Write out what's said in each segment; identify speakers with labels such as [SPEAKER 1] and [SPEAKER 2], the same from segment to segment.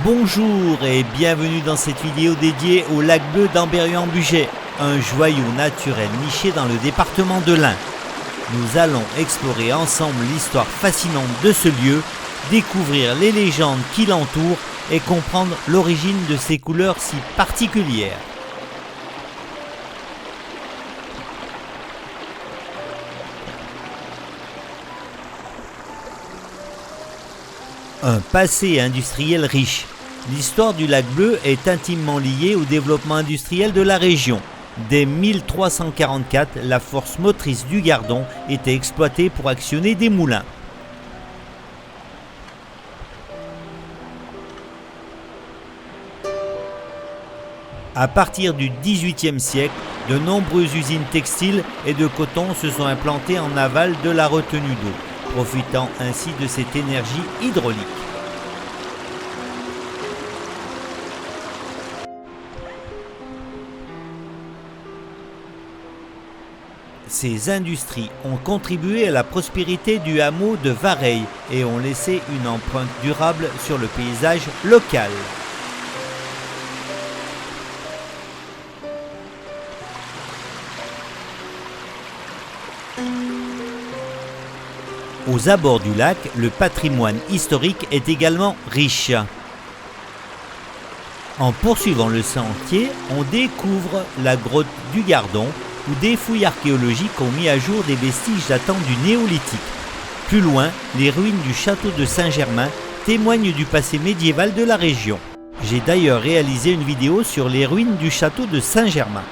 [SPEAKER 1] Bonjour et bienvenue dans cette vidéo dédiée au lac bleu d'Ambérieu-en-Bugey, un joyau naturel niché dans le département de l'Ain. Nous allons explorer ensemble l'histoire fascinante de ce lieu, découvrir les légendes qui l'entourent et comprendre l'origine de ces couleurs si particulières. Un passé industriel riche. L'histoire du lac bleu est intimement liée au développement industriel de la région. Dès 1344, la force motrice du Gardon était exploitée pour actionner des moulins. À partir du XVIIIe siècle, de nombreuses usines textiles et de coton se sont implantées en aval de la retenue d'eau, profitant ainsi de cette énergie hydraulique. Ces industries ont contribué à la prospérité du hameau de Vareille et ont laissé une empreinte durable sur le paysage local. Aux abords du lac, le patrimoine historique est également riche. En poursuivant le sentier, on découvre la grotte du Gardon, où des fouilles archéologiques ont mis à jour des vestiges datant du néolithique. Plus loin, les ruines du château de Saint-Germain témoignent du passé médiéval de la région. J'ai d'ailleurs réalisé une vidéo sur les ruines du château de Saint-Germain.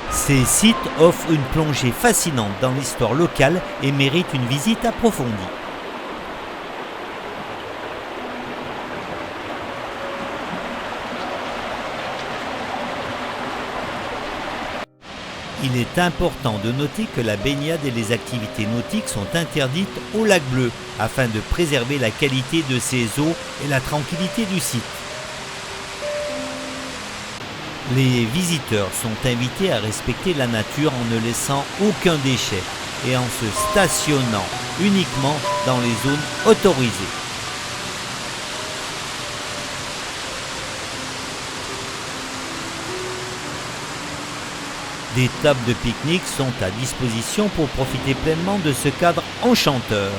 [SPEAKER 1] Ces sites offrent une plongée fascinante dans l'histoire locale et méritent une visite approfondie. Il est important de noter que la baignade et les activités nautiques sont interdites au lac bleu afin de préserver la qualité de ses eaux et la tranquillité du site. Les visiteurs sont invités à respecter la nature en ne laissant aucun déchet et en se stationnant uniquement dans les zones autorisées. Des tables de pique-nique sont à disposition pour profiter pleinement de ce cadre enchanteur.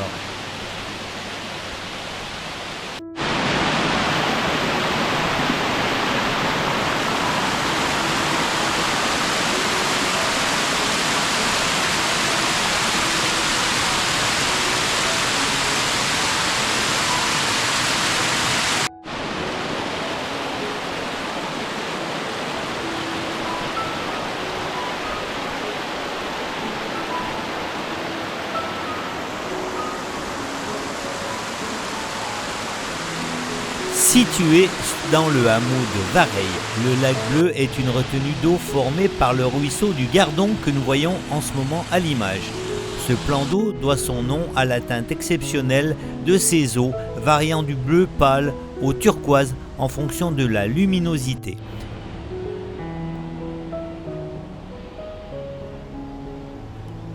[SPEAKER 1] Situé dans le hameau de Vareille, le lac bleu est une retenue d'eau formée par le ruisseau du Gardon que nous voyons en ce moment à l'image. Ce plan d'eau doit son nom à la teinte exceptionnelle de ses eaux, variant du bleu pâle au turquoise en fonction de la luminosité.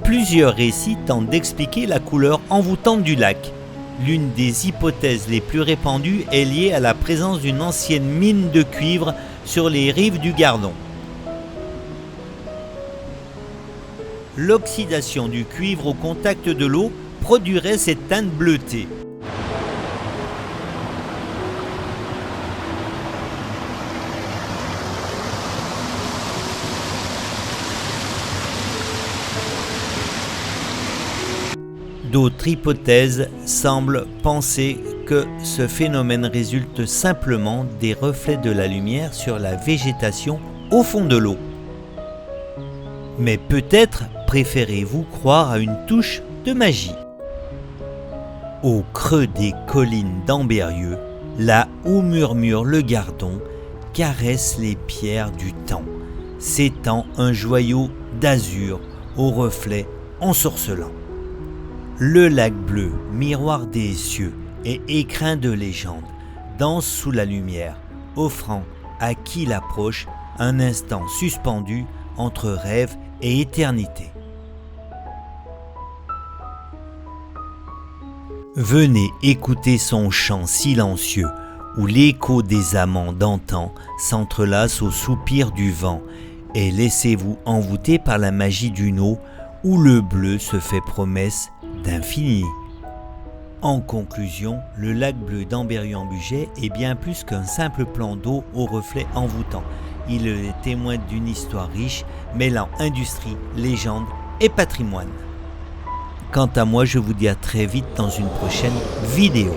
[SPEAKER 1] Plusieurs récits tentent d'expliquer la couleur envoûtante du lac. L'une des hypothèses les plus répandues est liée à la présence d'une ancienne mine de cuivre sur les rives du Gardon. L'oxydation du cuivre au contact de l'eau produirait cette teinte bleutée. D'autres hypothèses semblent penser que ce phénomène résulte simplement des reflets de la lumière sur la végétation au fond de l'eau. Mais peut-être préférez-vous croire à une touche de magie. Au creux des collines d'Ambérieu, là où murmure le Gardon, caresse les pierres du temps, s'étend un joyau d'azur aux reflets ensorcelants. Le lac bleu, miroir des cieux et écrin de légende, danse sous la lumière, offrant à qui l'approche un instant suspendu entre rêve et éternité. Venez écouter son chant silencieux, où l'écho des amants d'antan s'entrelace au soupir du vent, et laissez-vous envoûter par la magie d'une eau où le bleu se fait promesse d'infini. En conclusion, le lac bleu d'Ambérieu-en-Bugey est bien plus qu'un simple plan d'eau aux reflets envoûtants. Il est témoin d'une histoire riche, mêlant industrie, légende et patrimoine. Quant à moi, je vous dis à très vite dans une prochaine vidéo.